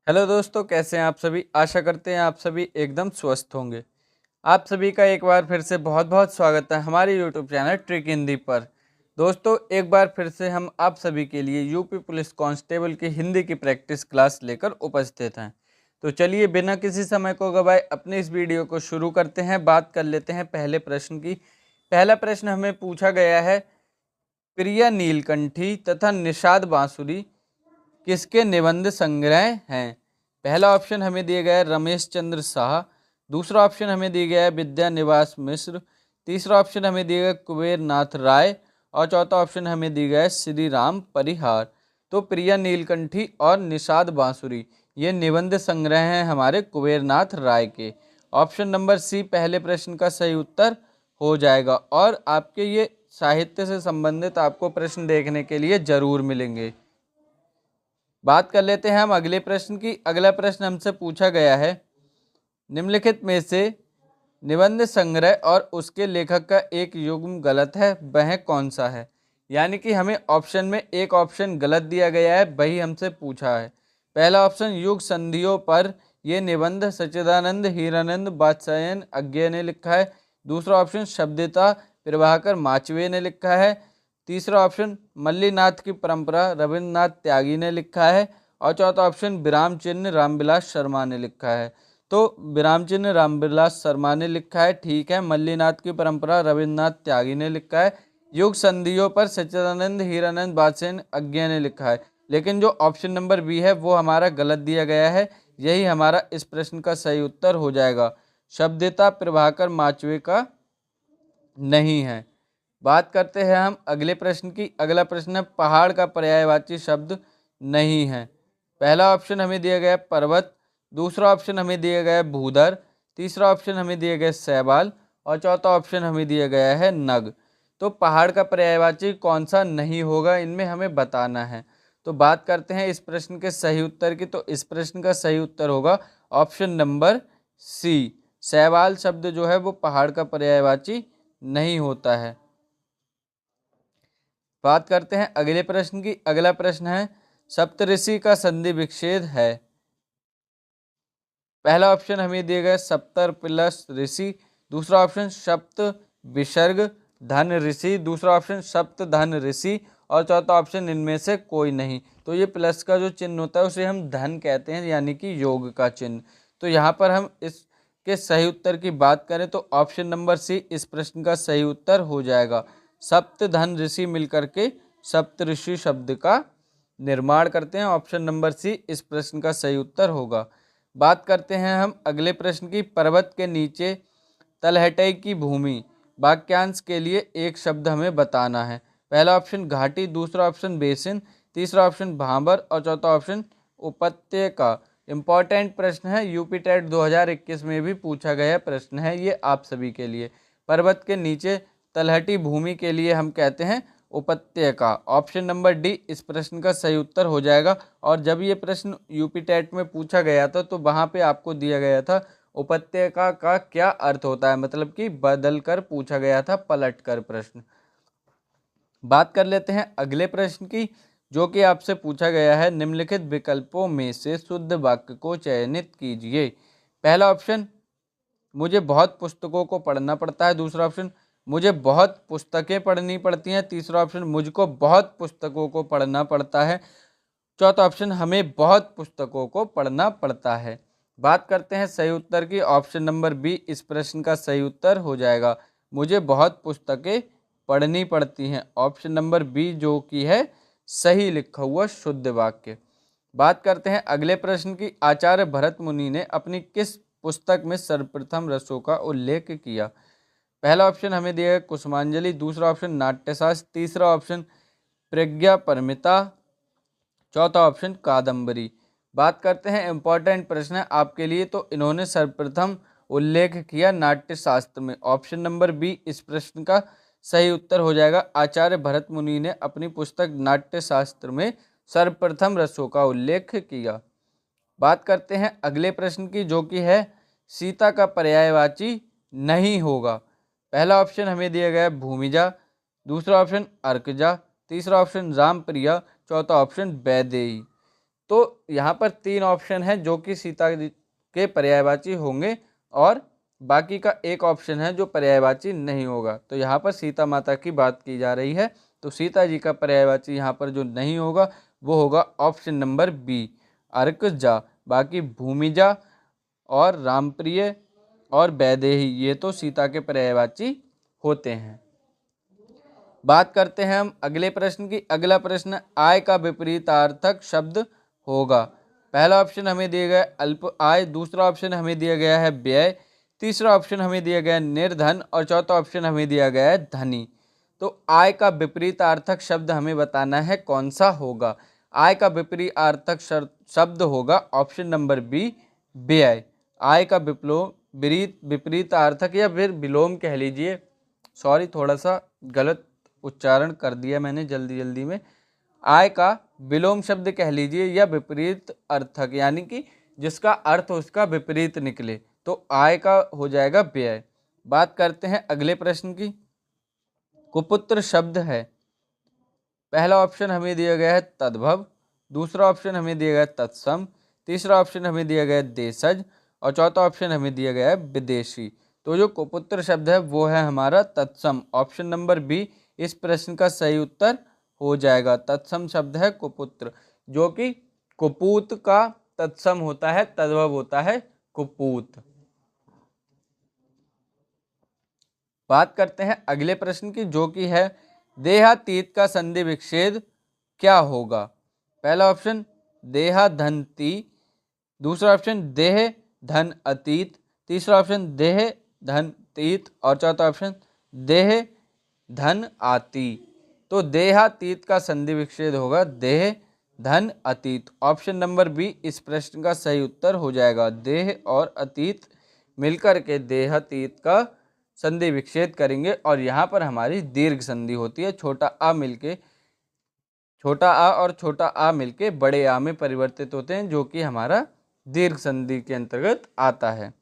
Hello दोस्तों, कैसे हैं आप सभी। आशा करते हैं आप सभी एकदम स्वस्थ होंगे। आप सभी का एक बार फिर से बहुत बहुत स्वागत है हमारे यूट्यूब चैनल ट्रिक हिंदी पर। दोस्तों, एक बार फिर से हम आप सभी के लिए यूपी पुलिस कांस्टेबल की हिंदी की प्रैक्टिस क्लास लेकर उपस्थित हैं। तो चलिए बिना किसी समय को गवाए अपने इस वीडियो को शुरू करते हैं। बात कर लेते हैं पहले प्रश्न की। पहला प्रश्न हमें पूछा गया है, प्रिया नीलकंठी तथा निषाद बांसुरी किसके निबंध संग्रह हैं। पहला ऑप्शन हमें दिया गया है रमेश चंद्र शाह, दूसरा ऑप्शन हमें दिया गया है विद्या निवास मिश्र, तीसरा ऑप्शन हमें दिया गया है कुबेर नाथ राय और चौथा ऑप्शन हमें दिया गया है श्री राम परिहार। तो प्रिया नीलकंठी और निषाद बांसुरी ये निबंध संग्रह हैं हमारे कुबेर नाथ राय के। ऑप्शन नंबर सी पहले प्रश्न का सही उत्तर हो जाएगा और आपके ये साहित्य से संबंधित आपको प्रश्न देखने के लिए जरूर मिलेंगे। बात कर लेते हैं हम अगले प्रश्न की। अगला प्रश्न हमसे पूछा गया है, निम्नलिखित में से निबंध संग्रह और उसके लेखक का एक युग्म गलत है, वह कौन सा है। यानी कि हमें ऑप्शन में एक ऑप्शन गलत दिया गया है, वही हमसे पूछा है। पहला ऑप्शन युग संधियों पर ये निबंध सच्चिदानंद हीरानंद वात्स्यायन अज्ञे ने लिखा है। दूसरा ऑप्शन शब्दिता प्रभाकर माचवे ने लिखा है। तीसरा ऑप्शन मल्लीनाथ की परंपरा रविन्द्रनाथ त्यागी ने लिखा है और चौथा ऑप्शन विराम चिन्ह रामविलास शर्मा ने लिखा है। तो विराम चिन्ह रामविलास शर्मा ने लिखा है, ठीक है। मल्लीनाथ की परंपरा रविन्द्रनाथ त्यागी ने लिखा है। युग संधियों पर सच्चिदानंद हीरानंद वात्स्यायन अज्ञे ने लिखा है। लेकिन जो ऑप्शन नंबर बी है वो हमारा गलत दिया गया है, यही हमारा इस प्रश्न का सही उत्तर हो जाएगा। शब्दिता प्रभाकर माचवे का नहीं है। बात करते हैं हम अगले प्रश्न की। अगला प्रश्न है, पहाड़ का पर्यायवाची शब्द नहीं है। पहला ऑप्शन हमें दिया गया है पर्वत, दूसरा ऑप्शन हमें दिया गया है भूधर, तीसरा ऑप्शन हमें दिया गया है शैवाल और चौथा ऑप्शन हमें दिया गया है नग। तो पहाड़ का पर्यायवाची कौन सा नहीं होगा, इनमें हमें बताना है। तो बात करते हैं इस प्रश्न के सही उत्तर की। तो इस प्रश्न का सही उत्तर होगा ऑप्शन नंबर सी, शैवाल शब्द जो है वो पहाड़ का पर्यायवाची नहीं होता है। बात करते हैं अगले प्रश्न की। अगला प्रश्न है, सप्तऋषि का संधि विच्छेद है। पहला ऑप्शन हमें दिया गया सप्तर प्लस ऋषि, दूसरा ऑप्शन सप्त विसर्ग धन ऋषि, दूसरा ऑप्शन सप्त धन ऋषि और चौथा ऑप्शन इनमें से कोई नहीं। तो ये प्लस का जो चिन्ह होता है उसे हम धन कहते हैं, यानी कि योग का चिन्ह। तो यहाँ पर हम इसके सही उत्तर की बात करें तो ऑप्शन नंबर सी इस प्रश्न का सही उत्तर हो जाएगा। सप्त धन ऋषि मिलकर के सप्तऋषि शब्द का निर्माण करते हैं। ऑप्शन नंबर सी इस प्रश्न का सही उत्तर होगा। बात करते हैं हम अगले प्रश्न की। पर्वत के नीचे तलहटई की भूमि वाक्यांश के लिए एक शब्द हमें बताना है। पहला ऑप्शन घाटी, दूसरा ऑप्शन बेसिन, तीसरा ऑप्शन भांबर और चौथा ऑप्शन उपत्यका। इंपॉर्टेंट प्रश्न है, यूपी टेट 2021 में भी पूछा गया प्रश्न है ये आप सभी के लिए। पर्वत के नीचे तलहटी भूमि के लिए हम कहते हैं उपत्यका। ऑप्शन नंबर डी इस प्रश्न का सही उत्तर हो जाएगा। और जब ये प्रश्न यूपी टेट में पूछा गया था तो वहाँ पे आपको दिया गया था उपत्यका का क्या अर्थ होता है, मतलब कि बदल कर पूछा गया था, पलट कर प्रश्न। बात कर लेते हैं अगले प्रश्न की, जो कि आपसे पूछा गया है, निम्नलिखित विकल्पों में से शुद्ध वाक्य को चयनित कीजिए। पहला ऑप्शन मुझे बहुत पुस्तकों को पढ़ना पड़ता है, दूसरा ऑप्शन मुझे बहुत पुस्तकें पढ़नी पड़ती हैं, तीसरा ऑप्शन मुझको बहुत पुस्तकों को पढ़ना पड़ता है, चौथा ऑप्शन हमें बहुत पुस्तकों को पढ़ना पड़ता है। बात करते हैं सही उत्तर की। ऑप्शन नंबर बी इस प्रश्न का सही उत्तर हो जाएगा। मुझे बहुत पुस्तकें पढ़नी पड़ती हैं, ऑप्शन नंबर बी जो कि है सही लिखा हुआ शुद्ध वाक्य। बात करते हैं अगले प्रश्न की। आचार्य भरत मुनि ने अपनी किस पुस्तक में सर्वप्रथम रसों का उल्लेख किया। पहला ऑप्शन हमें दिया है कुसुमांजलि, दूसरा ऑप्शन नाट्यशास्त्र, तीसरा ऑप्शन प्रज्ञा परमिता, चौथा ऑप्शन कादम्बरी। बात करते हैं इंपॉर्टेंट प्रश्न है आपके लिए। तो इन्होंने सर्वप्रथम उल्लेख किया नाट्यशास्त्र में। ऑप्शन नंबर बी इस प्रश्न का सही उत्तर हो जाएगा। आचार्य भरत मुनि ने अपनी पुस्तक नाट्यशास्त्र में सर्वप्रथम रसों का उल्लेख किया। बात करते हैं अगले प्रश्न की, जो कि है सीता का पर्यायवाची नहीं होगा। पहला ऑप्शन हमें दिया गया है भूमिजा, दूसरा ऑप्शन अर्कजा, तीसरा ऑप्शन रामप्रिया, चौथा ऑप्शन वैदेही। तो यहाँ पर 3 ऑप्शन है जो कि सीता जी के पर्यायवाची होंगे और बाकी का एक ऑप्शन है जो पर्यायवाची नहीं होगा। तो यहाँ पर सीता माता की बात की जा रही है, तो सीता जी का पर्यायवाची यहाँ पर जो नहीं होगा वो होगा ऑप्शन नंबर बी, अर्कजा। बाकी भूमिजा और रामप्रिय और वैदेही ये तो सीता के पर्यायवाची होते हैं। बात करते हैं हम अगले प्रश्न की। अगला प्रश्न, आय का विपरीतार्थक शब्द होगा। पहला ऑप्शन हमें दिया गया है अल्प आय, दूसरा ऑप्शन हमें दिया गया है व्यय, तीसरा ऑप्शन हमें दिया गया है निर्धन और चौथा ऑप्शन हमें दिया गया है धनी। तो आय का विपरीतार्थक शब्द हमें बताना है कौन सा होगा। आय का विपरीतार्थक शब्द होगा ऑप्शन नंबर बी, व्यय। आय का विपरीतार्थक या फिर विलोम कह लीजिए, सॉरी थोड़ा सा गलत उच्चारण कर दिया मैंने जल्दी में। आय का विलोम शब्द कह लीजिए या विपरीत अर्थक, यानी कि जिसका अर्थ उसका विपरीत निकले, तो आय का हो जाएगा व्यय। बात करते हैं अगले प्रश्न की। कुपुत्र शब्द है, पहला ऑप्शन हमें दिया गया है तद्भव, दूसरा ऑप्शन हमें दिया गया है तत्सम, तीसरा ऑप्शन हमें दिया गया है देशज और चौथा ऑप्शन हमें दिया गया है विदेशी। तो जो कुपुत्र शब्द है वो है हमारा तत्सम। ऑप्शन नंबर बी इस प्रश्न का सही उत्तर हो जाएगा। तत्सम शब्द है कुपुत्र, जो कि कुपूत का तत्सम होता है, तद्भव होता है कुपूत। बात करते हैं अगले प्रश्न की, जो कि है देहातीत का संधि विच्छेद क्या होगा। पहला ऑप्शन देहा धनती, दूसरा ऑप्शन देह धन अतीत, तीसरा ऑप्शन देह धन तीत और चौथा ऑप्शन देह धन आती। तो देहातीत का संधि विच्छेद होगा देह धन अतीत। ऑप्शन नंबर बी इस प्रश्न का सही उत्तर हो जाएगा। देह और अतीत मिलकर के देहातीत का संधि विच्छेद करेंगे और यहाँ पर हमारी दीर्घ संधि होती है। छोटा आ और छोटा आ मिलके बड़े आ में परिवर्तित होते हैं, जो कि हमारा दीर्घ संधि के अंतर्गत आता है।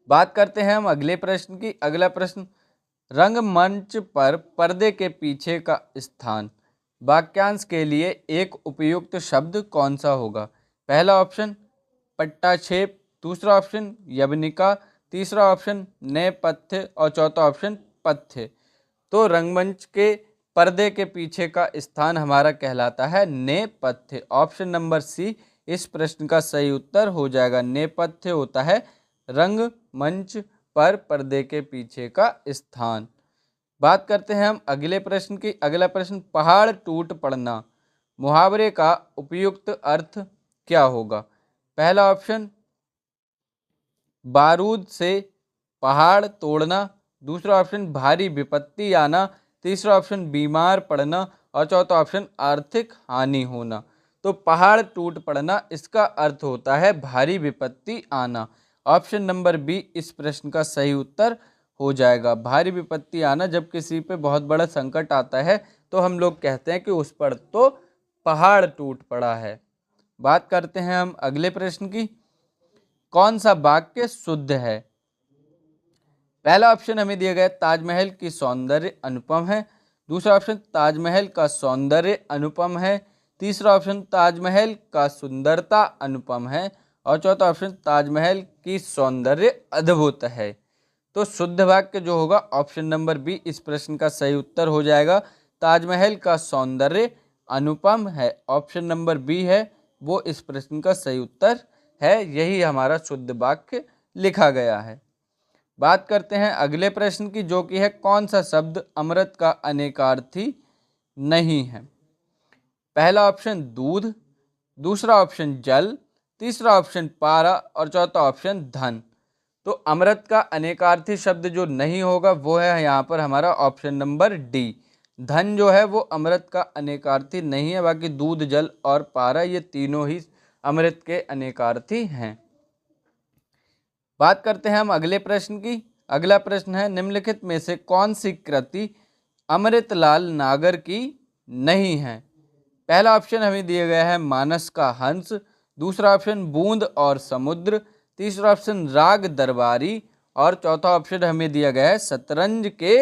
बात करते हैं हम अगले प्रश्न की। अगला प्रश्न, रंगमंच पर पर्दे के पीछे का स्थान, वाक्यांश के लिए एक उपयुक्त शब्द कौन सा होगा। पहला ऑप्शन पट्टाक्षेप, दूसरा ऑप्शन यवनिका, तीसरा ऑप्शन नेपथ्य और चौथा ऑप्शन पथ्य। तो रंगमंच के पर्दे के पीछे का स्थान हमारा कहलाता है नेपथ्य। ऑप्शन नंबर सी इस प्रश्न का सही उत्तर हो जाएगा। नेपथ्य होता है रंगमंच पर पर्दे के पीछे का स्थान। बात करते हैं हम अगले प्रश्न की। अगला प्रश्न, पहाड़ टूट पड़ना मुहावरे का उपयुक्त अर्थ क्या होगा। पहला ऑप्शन बारूद से पहाड़ तोड़ना, दूसरा ऑप्शन भारी विपत्ति आना, तीसरा ऑप्शन बीमार पड़ना और चौथा ऑप्शन आर्थिक हानि होना। तो पहाड़ टूट पड़ना इसका अर्थ होता है भारी विपत्ति आना। ऑप्शन नंबर बी इस प्रश्न का सही उत्तर हो जाएगा। भारी विपत्ति आना, जब किसी पे बहुत बड़ा संकट आता है तो हम लोग कहते हैं कि उस पर तो पहाड़ टूट पड़ा है। बात करते हैं हम अगले प्रश्न की। कौन सा वाक्य शुद्ध है। पहला ऑप्शन हमें दिया गया ताजमहल की सौंदर्य अनुपम है, दूसरा ऑप्शन ताजमहल का सौंदर्य अनुपम है, तीसरा ऑप्शन ताजमहल का सुंदरता अनुपम है और चौथा ऑप्शन ताजमहल की सौंदर्य अद्भुत है। तो शुद्ध वाक्य जो होगा ऑप्शन नंबर बी इस प्रश्न का सही उत्तर हो जाएगा। ताजमहल का सौंदर्य अनुपम है, ऑप्शन नंबर बी है वो इस प्रश्न का सही उत्तर है। यही हमारा शुद्ध वाक्य लिखा गया है। बात करते हैं अगले प्रश्न की, जो कि है कौन सा शब्द अमृत का अनेकार्थी नहीं है। पहला ऑप्शन दूध, दूसरा ऑप्शन जल, तीसरा ऑप्शन पारा और चौथा ऑप्शन धन। तो अमृत का अनेकार्थी शब्द जो नहीं होगा वो है यहाँ पर हमारा ऑप्शन नंबर डी। धन जो है वो अमृत का अनेकार्थी नहीं है, बाकी दूध जल और पारा ये तीनों ही अमृत के अनेकार्थी हैं। बात करते हैं हम अगले प्रश्न की। अगला प्रश्न है निम्नलिखित में से कौन सी कृति अमृतलाल नागर की नहीं है। पहला ऑप्शन हमें दिया गया है मानस का हंस, दूसरा ऑप्शन बूंद और समुद्र, तीसरा ऑप्शन राग दरबारी और चौथा ऑप्शन हमें दिया गया है शतरंज के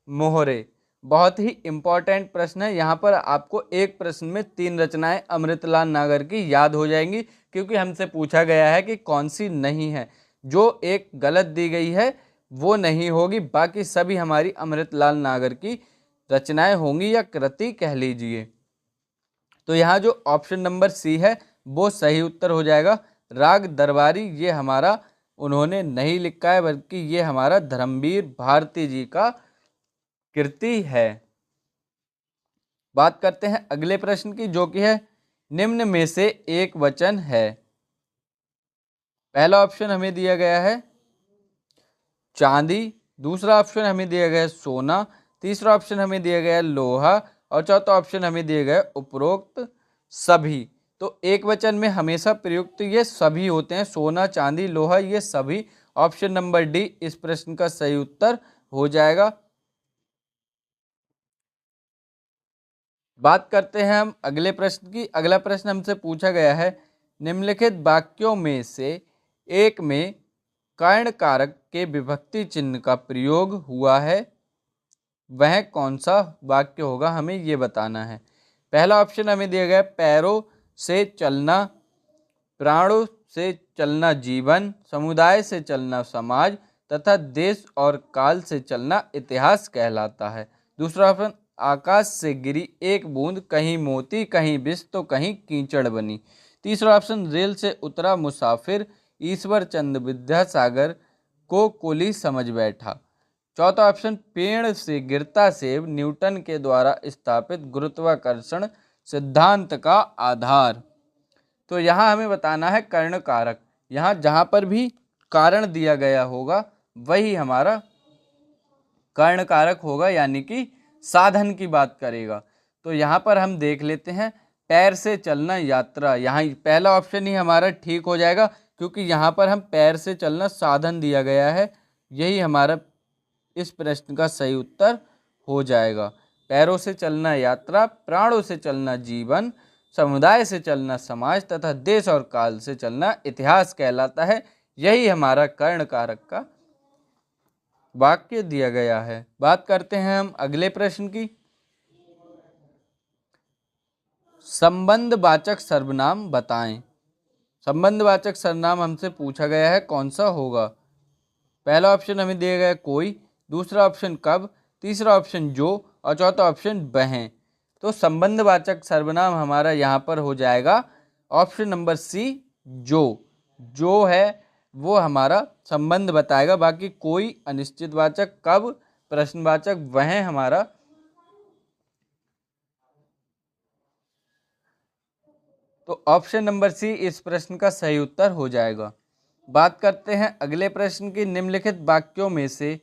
मोहरे। बहुत ही इम्पोर्टेंट प्रश्न है। यहाँ पर आपको एक प्रश्न में 3 रचनाएं अमृतलाल नागर की याद हो जाएंगी, क्योंकि हमसे पूछा गया है कि कौन सी नहीं है। जो एक गलत दी गई है वो नहीं होगी, बाकी सभी हमारी अमृतलाल नागर की रचनाएं होंगी या कृति कह लीजिए। तो यहाँ जो ऑप्शन नंबर सी है वो सही उत्तर हो जाएगा। राग दरबारी ये हमारा उन्होंने नहीं लिखा है, बल्कि ये हमारा धर्मवीर भारती जी का कृति है। बात करते हैं अगले प्रश्न की, जो कि है निम्न में से एक वचन है। पहला ऑप्शन हमें दिया गया है चांदी, दूसरा ऑप्शन हमें दिया गया है सोना, तीसरा ऑप्शन हमें दिया गया है लोहा और चौथा ऑप्शन हमें दिया गया है उपरोक्त सभी। तो एक वचन में हमेशा प्रयुक्त ये सभी होते हैं, सोना चांदी लोहा ये सभी। ऑप्शन नंबर डी इस प्रश्न का सही उत्तर हो जाएगा। बात करते हैं हम अगले प्रश्न की। अगला प्रश्न हमसे पूछा गया है निम्नलिखित वाक्यों में से एक में कर्ण कारक के विभक्ति चिन्ह का प्रयोग हुआ है, वह कौन सा वाक्य होगा, हमें ये बताना है। पहला ऑप्शन हमें दिया गया पैरों से चलना, प्राणों से चलना जीवन, समुदाय से चलना समाज तथा देश और काल से चलना इतिहास कहलाता है। दूसरा ऑप्शन आकाश से गिरी एक बूंद, कहीं मोती कहीं विष तो कहीं कीचड़ बनी। तीसरा ऑप्शन रेल से उतरा मुसाफिर, ईश्वर चंद विद्यासागर को कुली समझ बैठा। चौथा ऑप्शन पेड़ से गिरता सेब, न्यूटन के द्वारा स्थापित गुरुत्वाकर्षण सिद्धांत का आधार। तो यहाँ हमें बताना है कर्ण कारक। यहाँ जहाँ पर भी कारण दिया गया होगा वही हमारा कर्ण कारक होगा, यानी कि साधन की बात करेगा। तो यहाँ पर हम देख लेते हैं पैर से चलना यात्रा, यहाँ पहला ऑप्शन ही हमारा ठीक हो जाएगा, क्योंकि यहाँ पर हम पैर से चलना साधन दिया गया है, यही हमारा इस प्रश्न का सही उत्तर हो जाएगा। पैरों से चलना यात्रा, प्राणों से चलना जीवन, समुदाय से चलना समाज तथा देश और काल से चलना इतिहास कहलाता है, यही हमारा कर्ण कारक का वाक्य दिया गया है। बात करते हैं हम अगले प्रश्न की। संबंधवाचक सर्वनाम बताएं। संबंधवाचक सर्वनाम हमसे पूछा गया है कौन सा होगा। पहला ऑप्शन हमें दिया गया कोई, दूसरा ऑप्शन कब, तीसरा ऑप्शन जो और चौथा ऑप्शन वह। तो संबंधवाचक सर्वनाम हमारा यहाँ पर हो जाएगा ऑप्शन नंबर सी जो है वो हमारा संबंध बताएगा, बाकी कोई अनिश्चितवाचक कब प्रश्नवाचक वह हमारा तो ऑप्शन नंबर सी इस प्रश्न का सही उत्तर हो जाएगा। बात करते हैं अगले प्रश्न की। निम्नलिखित वाक्यों में से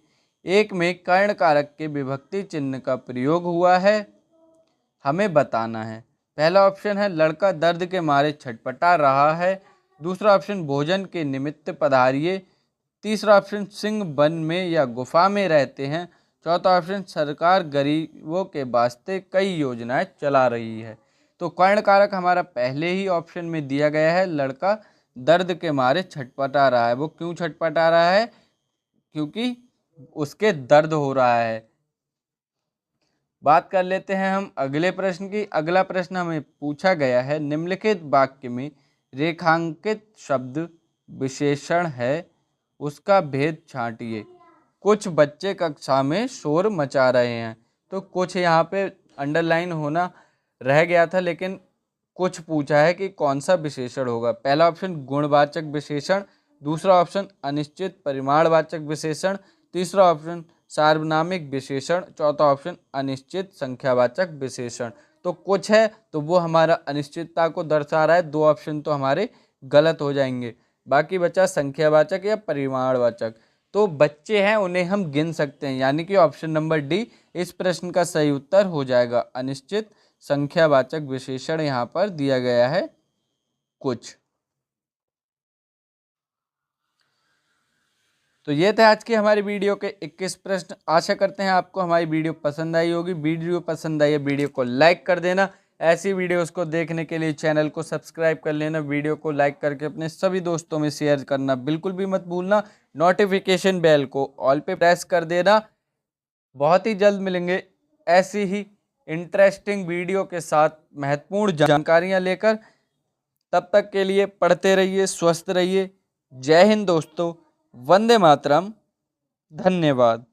एक में कर्ण कारक के विभक्ति चिन्ह का प्रयोग हुआ है, हमें बताना है। पहला ऑप्शन है लड़का दर्द के मारे छटपटा रहा है, दूसरा ऑप्शन भोजन के निमित्त पधारिए, तीसरा ऑप्शन सिंह वन में या गुफा में रहते हैं, चौथा ऑप्शन सरकार गरीबों के वास्ते कई योजनाएं चला रही है। तो कर्ण कारक हमारा पहले ही ऑप्शन में दिया गया है, लड़का दर्द के मारे छटपटा रहा है। वो क्यों छटपटा रहा है, क्योंकि उसके दर्द हो रहा है। बात कर लेते हैं हम अगले प्रश्न की। अगला प्रश्न हमें पूछा गया है निम्नलिखित वाक्य में रेखांकित शब्द विशेषण है, उसका भेद छांटिए। कुछ बच्चे कक्षा में शोर मचा रहे हैं। तो कुछ यहाँ पे अंडरलाइन होना रह गया था, लेकिन कुछ पूछा है कि कौन सा विशेषण होगा। पहला ऑप्शन गुणवाचक विशेषण, दूसरा ऑप्शन अनिश्चित परिमाणवाचक विशेषण, तीसरा ऑप्शन सार्वनामिक विशेषण, चौथा ऑप्शन अनिश्चित संख्यावाचक विशेषण। तो कुछ है तो वो हमारा अनिश्चितता को दर्शा रहा है, दो ऑप्शन तो हमारे गलत हो जाएंगे। बाकी बचा संख्यावाचक या परिमाणवाचक। तो बच्चे हैं उन्हें हम गिन सकते हैं, यानी कि ऑप्शन नंबर डी इस प्रश्न का सही उत्तर हो जाएगा। अनिश्चित संख्यावाचक विशेषण यहाँ पर दिया गया है कुछ। तो ये थे आज की हमारी वीडियो के 21 प्रश्न। आशा करते हैं आपको हमारी वीडियो पसंद आई होगी। वीडियो पसंद आई है वीडियो को लाइक कर देना। ऐसी वीडियोस को देखने के लिए चैनल को सब्सक्राइब कर लेना। वीडियो को लाइक करके अपने सभी दोस्तों में शेयर करना बिल्कुल भी मत भूलना। नोटिफिकेशन बेल को ऑल पे प्रेस कर देना। बहुत ही जल्द मिलेंगे ऐसी ही इंटरेस्टिंग वीडियो के साथ महत्वपूर्ण जानकारियां लेकर। तब तक के लिए पढ़ते रहिए, स्वस्थ रहिए। जय हिंद दोस्तों, वंदे मातरम, धन्यवाद।